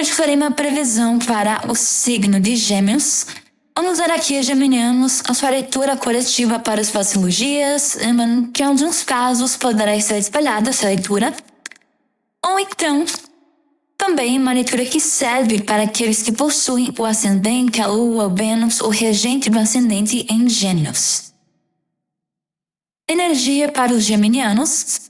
hoje farei uma previsão para o signo de Gêmeos. Vamos ver aqui, geminianos, a sua leitura coletiva para as próximos dias, que em alguns casos poderá ser espalhada essa leitura. Ou então, também uma leitura que serve para aqueles que possuem o ascendente, a lua, o Vênus, o regente do ascendente em Gêmeos. Energia para os geminianos.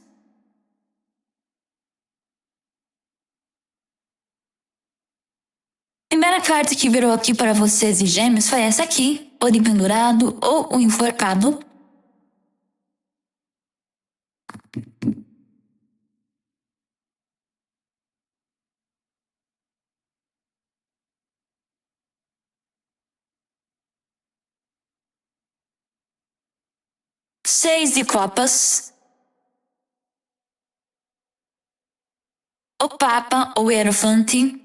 A primeira carta que virou aqui para vocês de Gêmeos foi essa aqui, o de pendurado ou o enforcado. Seis de copas. O Papa ou Hierofante.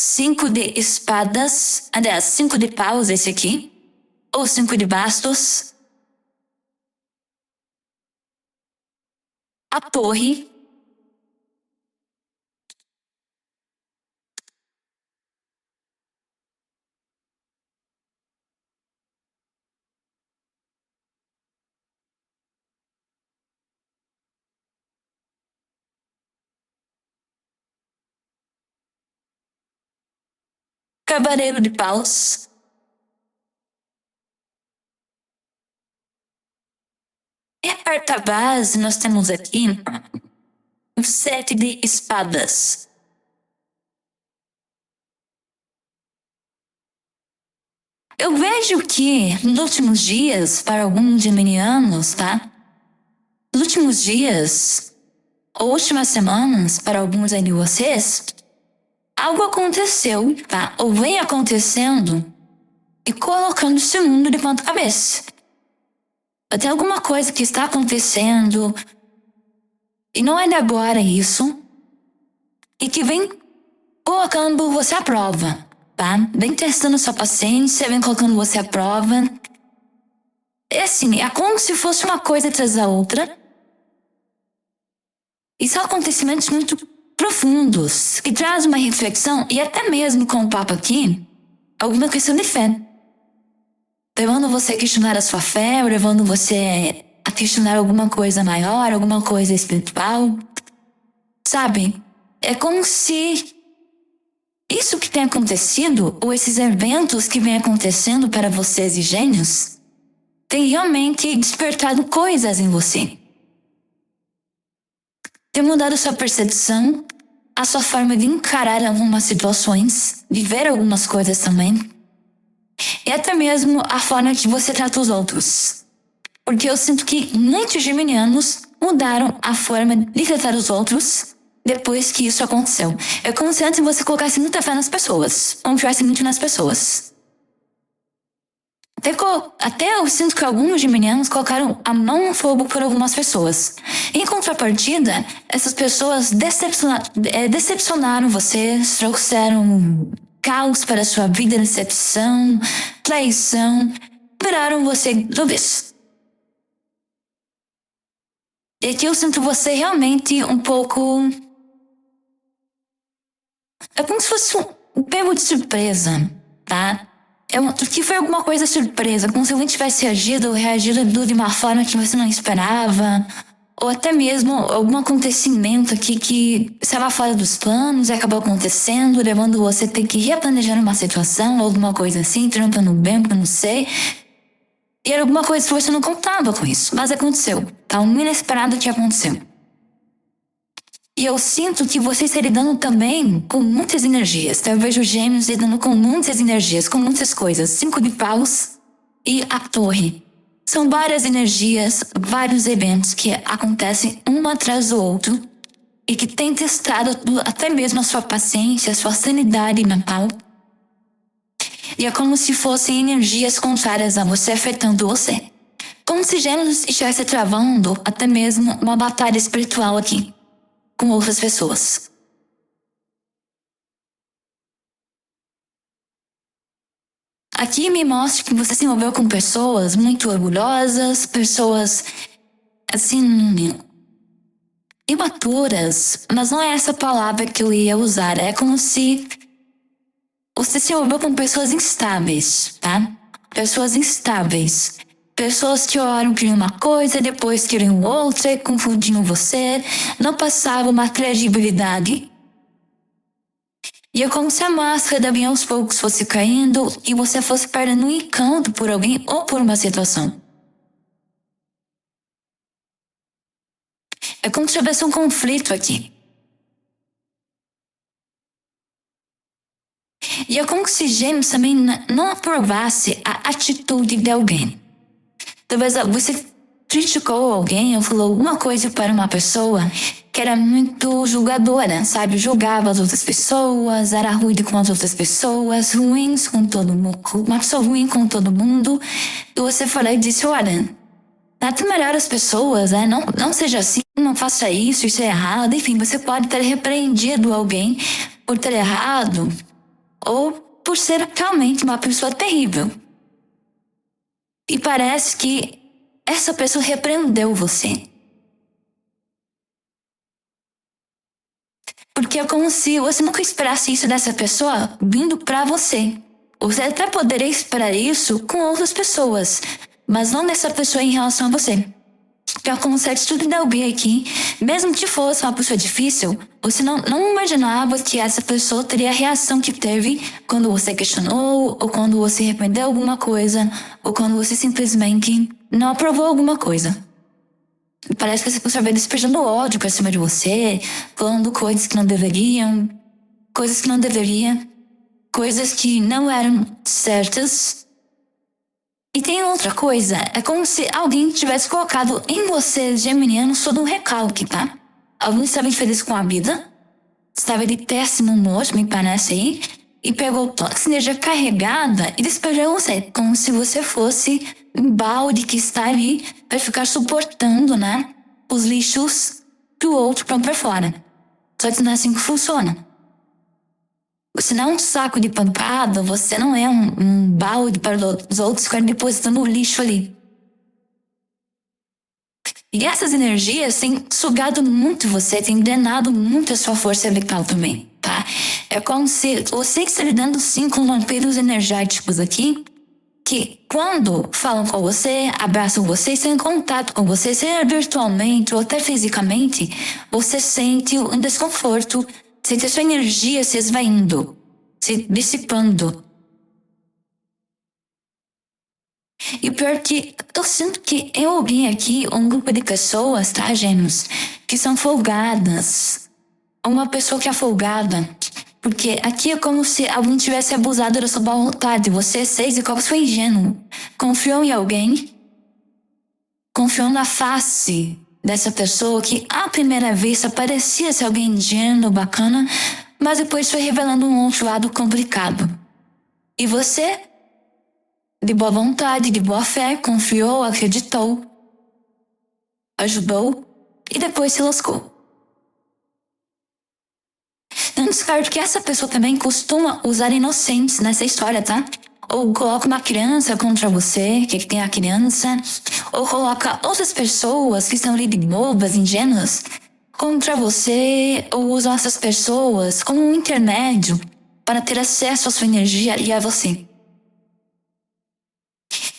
5 de espadas, aliás, 5 de paus esse aqui, ou 5 de bastos. A torre. Cavaleiro de paus. E a carta base nós temos aqui o 7 de espadas. Eu vejo que nos últimos dias, para alguns geminianos, tá? Nos últimos dias, ou últimas semanas, para alguns aí de vocês, algo aconteceu, tá? Ou vem acontecendo e colocando esse mundo de ponta cabeça. Tem alguma coisa que está acontecendo e não é de agora isso, e que vem colocando você à prova, tá? Vem testando sua paciência, vem colocando você à prova. É assim, é como se fosse uma coisa atrás da outra. E são acontecimentos muito profundos, que trazem uma reflexão, e até mesmo com o papo aqui, alguma questão de fé. Levando você a questionar a sua fé, levando você a questionar alguma coisa maior, alguma coisa espiritual. Sabe? É como se isso que tem acontecido, ou esses eventos que vem acontecendo para vocês e gênios, tem realmente despertado coisas em você. Tem mudado sua percepção, a sua forma de encarar algumas situações, de ver algumas coisas também. E até mesmo a forma que você trata os outros. Porque eu sinto que muitos geminianos mudaram a forma de tratar os outros depois que isso aconteceu. É como se antes você colocasse muita fé nas pessoas, confiasse muito nas pessoas. Até eu sinto que alguns geminianos colocaram a mão no fogo por algumas pessoas. Em contrapartida, essas pessoas decepcionaram vocês, trouxeram caos para a sua vida, decepção, traição, viraram você do avesso. E aqui eu sinto você realmente um pouco... É como se fosse um pego de surpresa, tá? Que foi alguma coisa surpresa, como se alguém tivesse reagido de uma forma que você não esperava, ou até mesmo algum acontecimento aqui que estava fora dos planos e acabou acontecendo, levando você a ter que replanejar uma situação, ou alguma coisa assim, trampando bem, eu não sei. E era alguma coisa que você não contava com isso, mas aconteceu, tá? Um inesperado que aconteceu. E eu sinto que você está lidando também com muitas energias. Então eu vejo gêmeos lidando com muitas energias, com muitas coisas. 5 de paus e a torre. São várias energias, vários eventos que acontecem um atrás do outro e que têm testado até mesmo a sua paciência, a sua sanidade mental. E é como se fossem energias contrárias a você, afetando você. Como se gêmeos estivesse travando até mesmo uma batalha espiritual aqui com outras pessoas. Aqui me mostra que você se envolveu com pessoas muito orgulhosas, pessoas, assim, imaturas, mas não é essa palavra que eu ia usar. É como se você se envolveu com pessoas instáveis, tá? Pessoas instáveis. Pessoas que oraram queriam uma coisa, depois queriam outra, e confundiam você, não passavam uma credibilidade. E é como se a máscara da aos poucos fosse caindo e você fosse perdendo um encanto por alguém ou por uma situação. É como se tivesse um conflito aqui. E é como se Gêmeos também não aprovasse a atitude de alguém. Talvez você criticou alguém ou falou alguma coisa para uma pessoa que era muito julgadora, sabe? Julgava as outras pessoas, era rude com as outras pessoas, ruins com todo mundo, uma pessoa ruim com todo mundo. E você falou e disse, olha, trate melhor as pessoas, né? Não seja assim, não faça isso é errado. Enfim, você pode ter repreendido alguém por ter errado ou por ser realmente uma pessoa terrível. E parece que essa pessoa repreendeu você. Porque é como se você nunca esperasse isso dessa pessoa vindo pra você. Você até poderia esperar isso com outras pessoas, mas não dessa pessoa em relação a você. Que é como se a atitude de alguém aqui, mesmo que fosse uma pessoa difícil, você não imaginava que essa pessoa teria a reação que teve quando você questionou, ou quando você arrependeu alguma coisa, ou quando você simplesmente não aprovou alguma coisa. Parece que essa pessoa veio despejando ódio pra cima de você, falando coisas que não deveriam, coisas que não deveria, coisas que não eram certas. E tem outra coisa, é como se alguém tivesse colocado em você, geminiano, todo um recalque, tá? Alguém estava infeliz com a vida, estava de péssimo humor, me parece aí, e pegou toda essa energia carregada e despejou em você, como se você fosse um balde que está ali para ficar suportando, né? Os lixos que o outro põe pra fora. Só que não é assim que funciona. Você não é um saco de pancada, você não é um balde para os outros ficarem depositando o lixo ali. E essas energias têm sugado muito você, têm drenado muito a sua força vital também, tá? É como se você está lidando sim com vampiros energéticos aqui, que quando falam com você, abraçam você, estão em contato com você, seja virtualmente ou até fisicamente, você sente um desconforto, sente a sua energia se esvaindo, se dissipando. E pior que eu sinto que eu ouvi aqui um grupo de pessoas, tá, gêmeos, que são folgadas. Uma pessoa que é folgada. Porque aqui é como se alguém tivesse abusado da sua boa vontade. Você, e como se foi ingênuo. Confiou em alguém. Confiou na face dessa pessoa que, à primeira vista, parecia ser alguém ingênuo, bacana, mas depois foi revelando um outro lado complicado. E você, de boa vontade, de boa fé, confiou, acreditou, ajudou e depois se lascou. Não descarto que essa pessoa também costuma usar inocentes nessa história, tá? Ou coloca uma criança contra você, que tem a criança, ou coloca outras pessoas que estão ali de bobas, ingênuas, contra você, ou usam essas pessoas como um intermédio para ter acesso à sua energia e a você.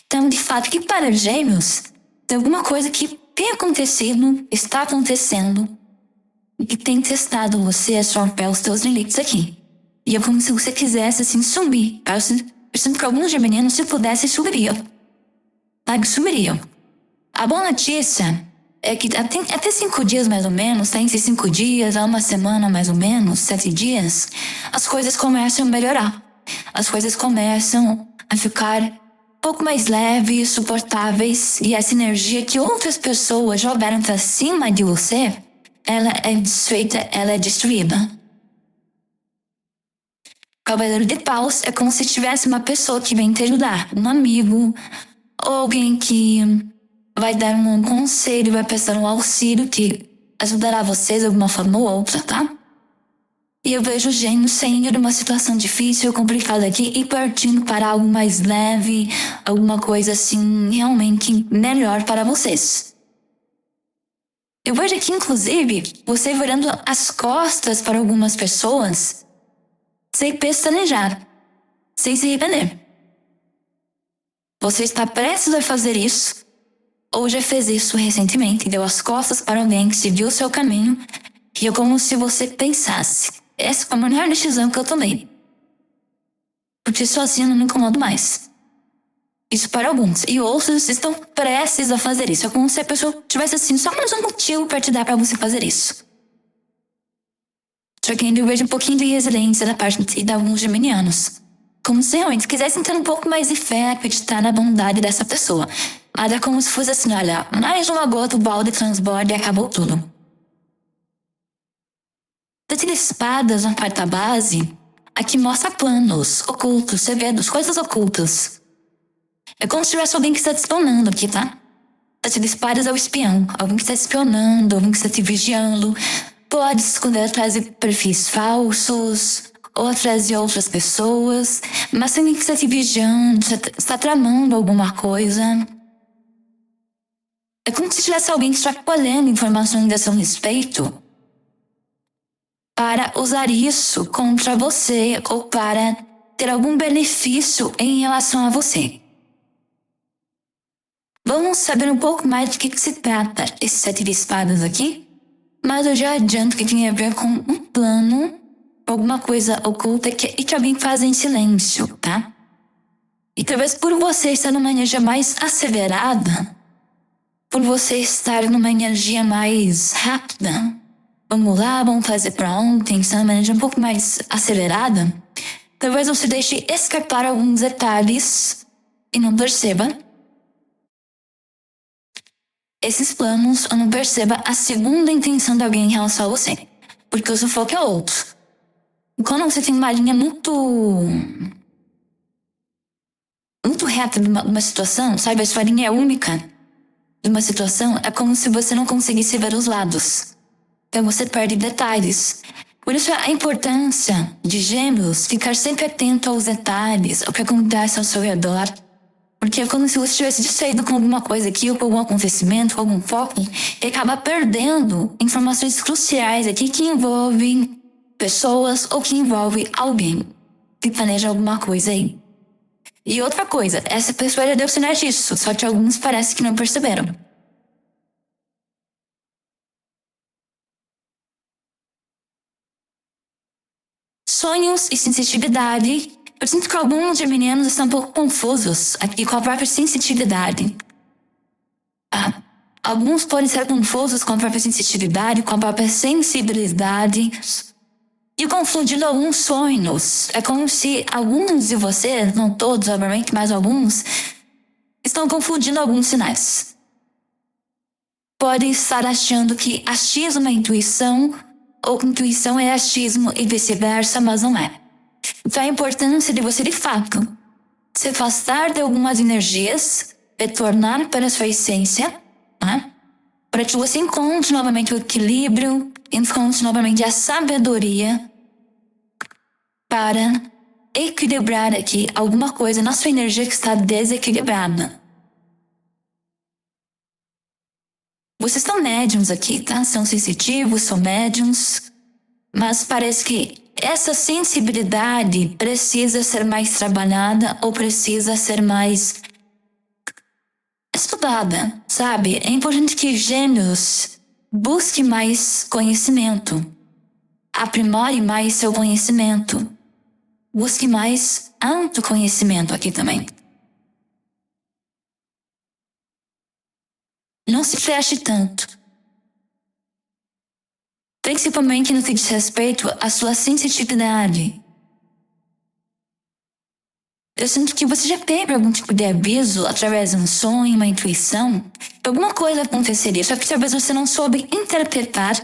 Então, de fato, que para gêmeos, tem alguma coisa que tem acontecido, está acontecendo, e que tem testado você a sua pé, os teus limites aqui. E é como se você quisesse, assim, sumir. Eu sinto que alguns geminianos, se pudessem, sumiriam. Sabe, sumiriam. A boa notícia é que até 5 dias, mais ou menos, tá? Entre 5 dias a uma semana, mais ou menos, 7 dias, as coisas começam a melhorar. As coisas começam a ficar um pouco mais leves, suportáveis, e essa energia que outras pessoas jogaram pra cima de você, ela é desfeita, ela é destruída. Cavaleiro de Paus é como se tivesse uma pessoa que vem te ajudar, um amigo, ou alguém que vai dar um conselho, vai prestar um auxílio que ajudará vocês de alguma forma ou outra, tá? E eu vejo o gênio saindo de uma situação difícil, complicada aqui e partindo para algo mais leve, alguma coisa assim realmente melhor para vocês. Eu vejo aqui, inclusive, você virando as costas para algumas pessoas sem pestanejar, sem se arrepender. Você está prestes a fazer isso, ou já fez isso recentemente, deu as costas para alguém que seguiu o seu caminho, e é como se você pensasse: essa foi a melhor decisão que eu tomei, porque sozinho eu não me incomodo mais. Isso para alguns, e outros estão prestes a fazer isso. É como se a pessoa tivesse assim, só mais um motivo para te dar para você fazer isso. Só que ainda eu vejo um pouquinho de resiliência da parte de alguns geminianos. Como se realmente quisessem ter um pouco mais de fé, acreditar na bondade dessa pessoa. Mas é como se fosse assim, olha, mais uma gota, o balde transborda e acabou tudo. Desse de espadas na parte da base, aqui mostra planos ocultos, segredos, coisas ocultas. É como se tivesse alguém que está te espionando aqui, tá? Desse de espadas é o espião, alguém que está te espionando, alguém que está te vigiando. Pode se esconder atrás de perfis falsos, ou atrás de outras pessoas, mas alguém que está te vigiando, está tramando alguma coisa. É como se tivesse alguém que está colhendo informações a seu respeito para usar isso contra você ou para ter algum benefício em relação a você. Vamos saber um pouco mais de que se trata esse 7 de espadas aqui? Mas eu já adianto que tem a ver com um plano, alguma coisa oculta e que alguém faz em silêncio, tá? E talvez por você estar numa energia mais acelerada, por você estar numa energia mais rápida, vamos lá, vamos fazer pra ontem, estar numa energia um pouco mais acelerada, talvez você deixe escapar alguns detalhes e não perceba esses planos ou não perceba a segunda intenção de alguém em relação a você. Porque o seu foco é outro. Quando você tem uma linha muito reta de uma situação, sabe? A sua linha é única de uma situação, é como se você não conseguisse ver os lados. Então você perde detalhes. Por isso a importância de Gêmeos ficar sempre atento aos detalhes, ao que acontece ao seu redor. Porque é como se você tivesse distraído com alguma coisa aqui, ou com algum acontecimento, com algum foco, e acaba perdendo informações cruciais aqui que envolvem pessoas ou que envolvem alguém que planeja alguma coisa aí. E outra coisa, essa pessoa já deu sinais disso, só que alguns parece que não perceberam. Sonhos e sensitividade. Eu sinto que alguns geminianos estão um pouco confusos aqui com a própria sensitividade. Alguns podem ser confusos com a própria sensitividade, com a própria sensibilidade e confundindo alguns sonhos. É como se alguns de vocês, não todos, obviamente, mas alguns, estão confundindo alguns sinais. Podem estar achando que achismo é intuição, ou que intuição é achismo e vice-versa, mas não é. Então a importância de você, de fato, se afastar de algumas energias, retornar para a sua essência, né? Para que você encontre novamente o equilíbrio, encontre novamente a sabedoria para equilibrar aqui alguma coisa na sua energia que está desequilibrada. Vocês são médiums aqui, tá? São sensitivos, são médiums, mas parece que essa sensibilidade precisa ser mais trabalhada ou precisa ser mais estudada, sabe? É importante que Gêmeos busque mais conhecimento, aprimore mais seu conhecimento, busque mais autoconhecimento aqui também. Não se feche tanto. Principalmente no que diz respeito à sua sensitividade. Eu sinto que você já teve algum tipo de aviso através de um sonho, uma intuição. Alguma coisa aconteceria, só que talvez você não soube interpretar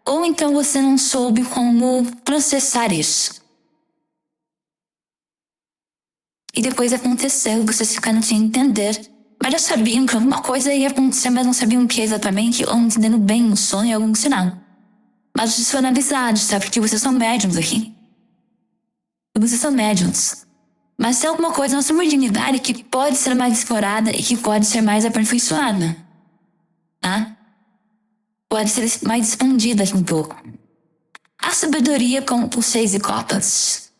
ou então você não soube como processar isso. E depois aconteceu, vocês ficaram sem entender. Mas já sabiam que alguma coisa ia acontecer, mas não sabiam o que exatamente, ou não entendendo bem um sonho, algum sinal. Mas vocês foram avisados, sabe? Porque vocês são médiums aqui. Vocês são médiums. Mas tem alguma coisa na sua mediunidade que pode ser mais explorada e que pode ser mais aperfeiçoada. Tá? pode ser mais expandida aqui um pouco. A sabedoria com os 6 de copas.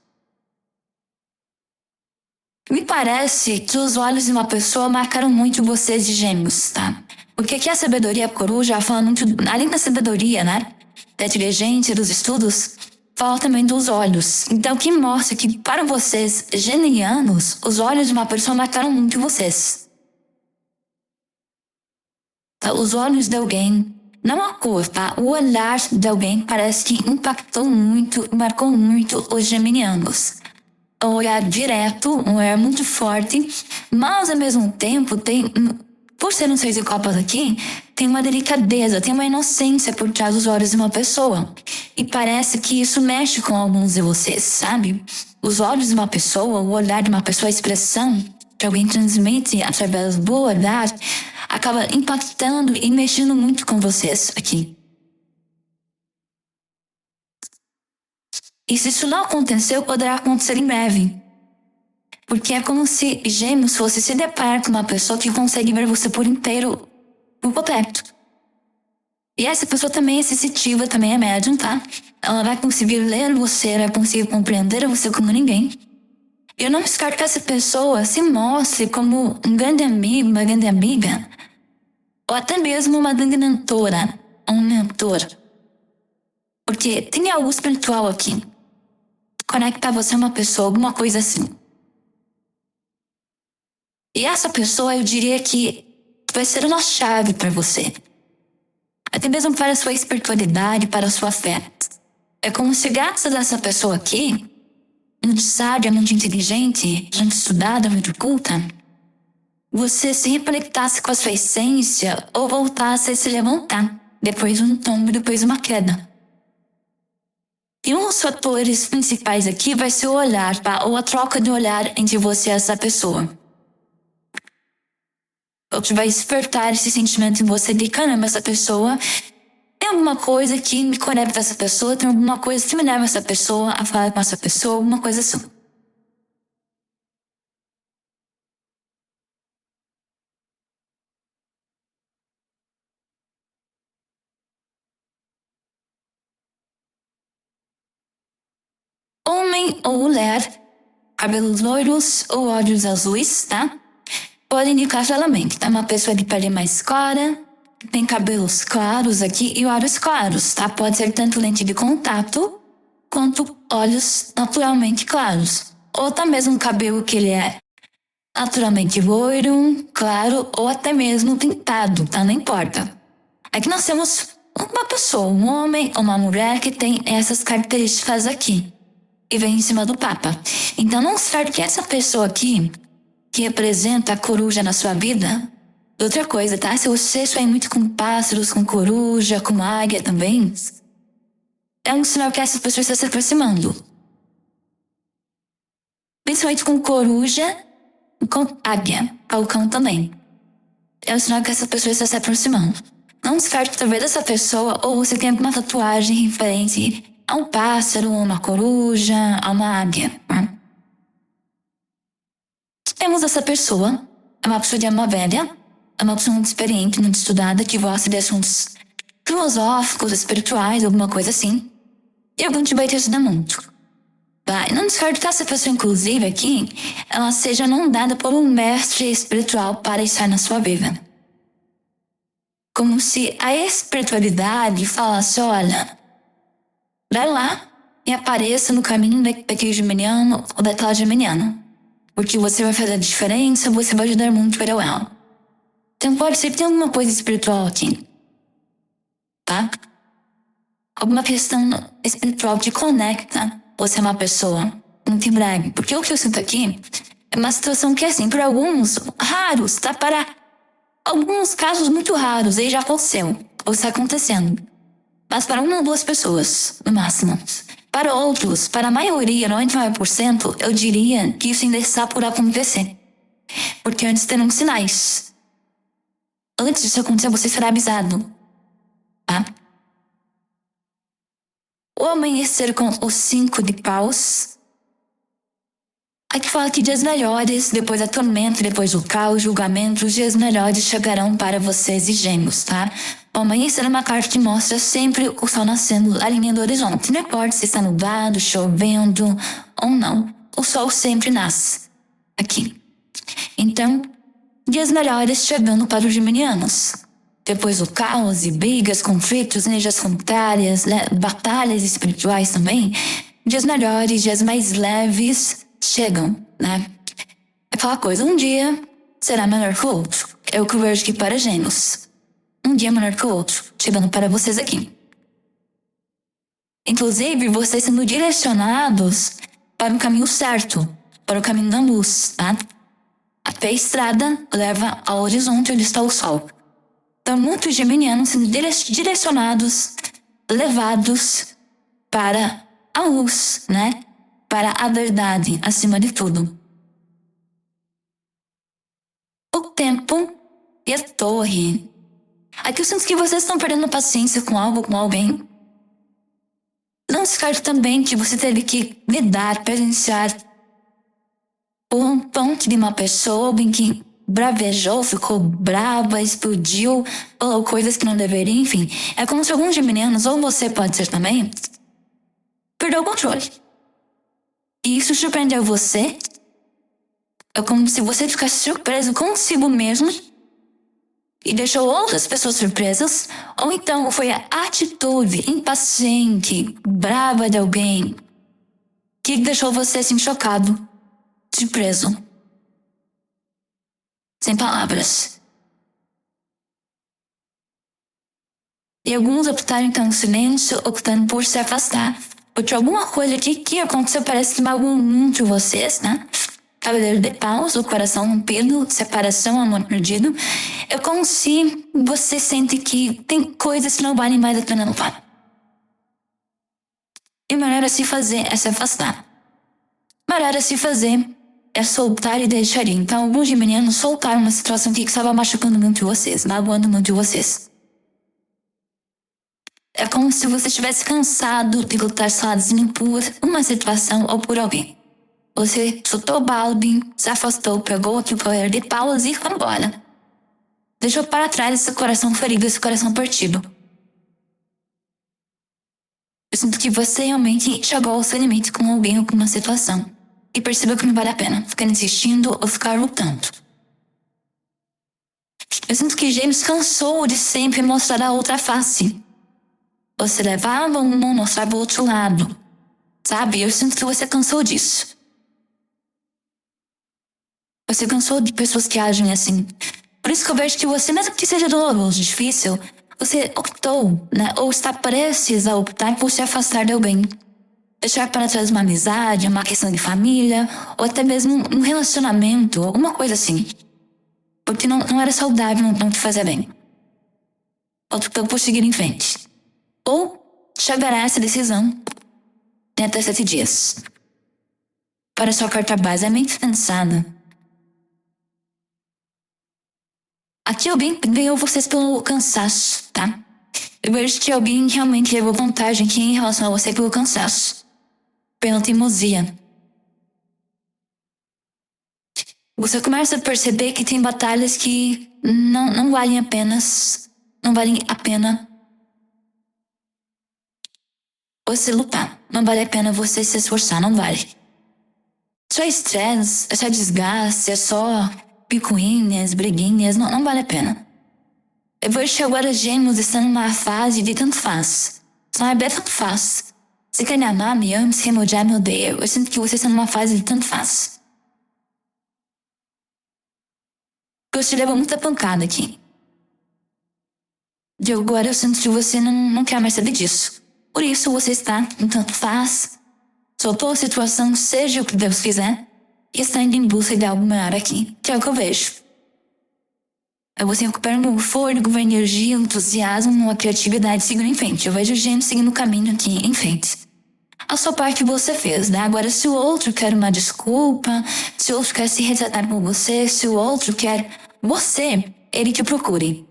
Me parece que os olhos de uma pessoa marcaram muito vocês de Gêmeos, tá? Porque aqui a sabedoria coruja fala muito, além da sabedoria, né? Da inteligência, dos estudos, fala também dos olhos. Então, que mostra que para vocês, geminianos, os olhos de uma pessoa marcaram muito vocês. Tá? Os olhos de alguém, não a cor, tá? O olhar de alguém parece que impactou muito, marcou muito os geminianos. Um olhar direto, um olhar muito forte, mas ao mesmo tempo tem, por ser um 6 de copas aqui, tem uma delicadeza, tem uma inocência por trás dos olhos de uma pessoa. E parece que isso mexe com alguns de vocês, sabe? Os olhos de uma pessoa, o olhar de uma pessoa, a expressão que alguém transmite através do olhar, acaba impactando e mexendo muito com vocês aqui. E se isso não aconteceu, poderá acontecer em breve. Porque é como se Gêmeos fosse se deparar com uma pessoa que consegue ver você por inteiro, por completo. E essa pessoa também é sensitiva, também é médium, tá? Ela vai conseguir ler você, vai conseguir compreender você como ninguém. E eu não descarto que essa pessoa se mostre como um grande amigo, uma grande amiga, ou até mesmo uma grande mentora, ou um mentor. Porque tem algo espiritual aqui. Conecta você a uma pessoa, alguma coisa assim. E essa pessoa, eu diria que vai ser uma chave para você. Até mesmo para a sua espiritualidade, para a sua fé. É como se graças a essa pessoa aqui, muito sábia, muito inteligente, muito estudada, muito culta, você se reconectasse com a sua essência ou voltasse a se levantar depois de um tombo, depois de uma queda. E um dos fatores principais aqui vai ser o olhar, tá? Ou a troca de olhar entre você e essa pessoa. O que vai despertar esse sentimento em você de caramba, essa pessoa tem alguma coisa que me conecta a essa pessoa, tem alguma coisa que me leva a essa pessoa, a falar com essa pessoa, alguma coisa assim. Homem ou mulher, cabelos loiros ou olhos azuis, tá? Pode indicar claramente, tá? Uma pessoa de pele mais clara, tem cabelos claros aqui e olhos claros, tá? Pode ser tanto lente de contato, quanto olhos naturalmente claros. Ou até mesmo um cabelo que ele é naturalmente loiro, claro, ou até mesmo pintado, tá? Não importa. Aqui nós temos uma pessoa, um homem ou uma mulher que tem essas características aqui. E vem em cima do Papa. Então não serve que essa pessoa aqui, que representa a coruja na sua vida, outra coisa, tá? Se você sonha muito com pássaros, com coruja, com águia também, é um sinal que essa pessoa está se aproximando. Principalmente com coruja e com águia, falcão também. É um sinal que essa pessoa está se aproximando. Não descarte talvez essa pessoa ou você tem alguma tatuagem referente a um pássaro, a uma coruja, a uma águia. Né? Temos essa pessoa, é uma pessoa de alma velha, é uma pessoa muito experiente, muito estudada, que gosta de assuntos filosóficos, espirituais, alguma coisa assim. E algum tipo vai te ajudar muito. Tá? Não descarto que essa pessoa, inclusive, aqui, ela seja não dada por um mestre espiritual para estar na sua vida. Como se a espiritualidade falasse, olha, vai lá e apareça no caminho daquele geminiano ou daquela geminiana. Porque você vai fazer a diferença, você vai ajudar muito para ela. Então pode ser que tenha alguma coisa espiritual aqui. Tá? Alguma questão espiritual que conecta você é uma pessoa muito em breve. Porque o que eu sinto aqui é uma situação que, assim, para alguns raros, tá? Para alguns casos muito raros, aí já aconteceu, ou está acontecendo. Mas para uma ou duas pessoas, no máximo. Para outros, para a maioria, 99%, eu diria que isso ainda está por acontecer. Porque antes terão sinais. Antes disso acontecer, você será avisado. Tá? O amanhecer com os 5 de paus, Aqui fala que dias melhores, depois da tormenta, depois do caos, julgamento, os dias melhores chegarão para vocês e gêmeos, tá? O amanhecer é uma carta que mostra sempre o sol nascendo, a linha do horizonte. Não importa se está nublado, chovendo ou não, o sol sempre nasce aqui. Então, dias melhores chegando para os geminianos. Depois do caos e brigas, conflitos, energias contrárias, batalhas espirituais também, dias melhores, dias mais leves chegam, né? É aquela coisa, um dia será melhor que o outro. É o que eu vejo aqui para gêmeos. Um dia melhor que o outro, chegando para vocês aqui. Inclusive, vocês sendo direcionados para o caminho certo, para o caminho da luz, tá? Até a estrada leva ao horizonte onde está o sol. Então, muitos geminianos sendo direcionados, levados para a luz, né? Para a verdade, acima de tudo. O tempo e a torre. Aqui eu sinto que vocês estão perdendo paciência com algo, com alguém. Não descarte também que você teve que lidar, presenciar um ponto de uma pessoa, alguém que bravejou, ficou brava, explodiu, falou coisas que não deveria, enfim. É como se alguns geminianos, ou você pode ser também, perdeu o controle. E isso surpreendeu você. É como se você ficasse surpreso consigo mesmo e deixou outras pessoas surpresas. Ou então foi a atitude impaciente, brava de alguém que deixou você assim chocado, surpreso. Sem palavras. E alguns optaram então no silêncio, optando por se afastar. Porque alguma coisa aqui que aconteceu parece que magoou muito vocês, né? Cavaleiro de paus, o coração rompido, separação, amor perdido. É como se você sente que tem coisas que não valem mais a pena lutar. E o melhor a se fazer é se afastar. O melhor a se fazer é soltar e deixar ir. Então, alguns geminianos soltaram uma situação aqui que estava machucando muito vocês, magoando muito vocês. É como se você estivesse cansado de lutar sozinho por uma situação ou por alguém. Você soltou o balde, se afastou, pegou outro cavaleiro de paus e foi embora. Deixou para trás esse coração ferido, esse coração partido. Eu sinto que você realmente chegou ao seu limite com alguém ou com uma situação. E percebeu que não vale a pena ficar insistindo ou ficar lutando. Eu sinto que Gêmeos cansou de sempre mostrar a outra face. Você levava um, mostrava o outro lado. Sabe? Eu sinto que você cansou disso. Você cansou de pessoas que agem assim. Por isso que eu vejo que você, mesmo que seja doloroso, difícil, você optou, né? Ou está prestes a optar por se afastar de alguém. Deixar para trás uma amizade, uma questão de família, ou até mesmo um relacionamento, alguma coisa assim. Porque não era saudável, não te fazia bem. Optou por seguir em frente. Ou chegará a essa decisão dentro de 7 dias. Para sua carta base é mente pensada. Aqui alguém ganhou vocês pelo cansaço, tá? Eu vejo que alguém realmente levou vantagem aqui em relação a você pelo cansaço. Pela teimosia. Você começa a perceber que tem batalhas que não valem apenas... Não valem a pena você lutar. Não vale a pena você se esforçar, não vale. Só estresse, é só desgaste, é só picuinhas, briguinhas, não vale a pena. Eu vejo que agora Gêmeos estão numa fase de tanto faz. Sabe, é tanto faz. Se quer me amar, me ama, se quer me odiar, me odeia. Eu sinto que você está numa fase de tanto faz. Você leva muita pancada aqui. De agora eu sinto que você não quer mais saber disso. Por isso você está em tanto faz. Soltou a situação, seja o que Deus quiser, e está indo em busca de algo maior aqui, que é o que eu vejo. É você recuperando o fôlego, a energia, o entusiasmo, a criatividade seguindo em frente. Eu vejo o Gêmeos seguindo o caminho aqui em frente. A sua parte você fez, né? Agora, se o outro quer uma desculpa, se o outro quer se retratar com você, se o outro quer você, ele que procure.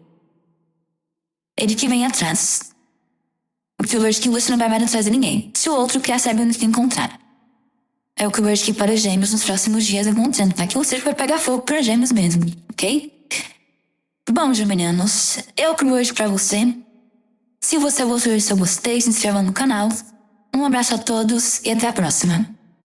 Ele que vem atrás. Porque eu vejo que você não vai mais atrás de ninguém. Se o outro quer saber onde te encontrar. É o que eu vejo aqui para Gêmeos nos próximos dias acontecendo, tá? Que o circo vai pegar fogo para Gêmeos mesmo, ok? Bom, geminianos, eu que vejo pra você. Se você gostou, eu gostei, se inscreva no canal. Um abraço a todos e até a próxima.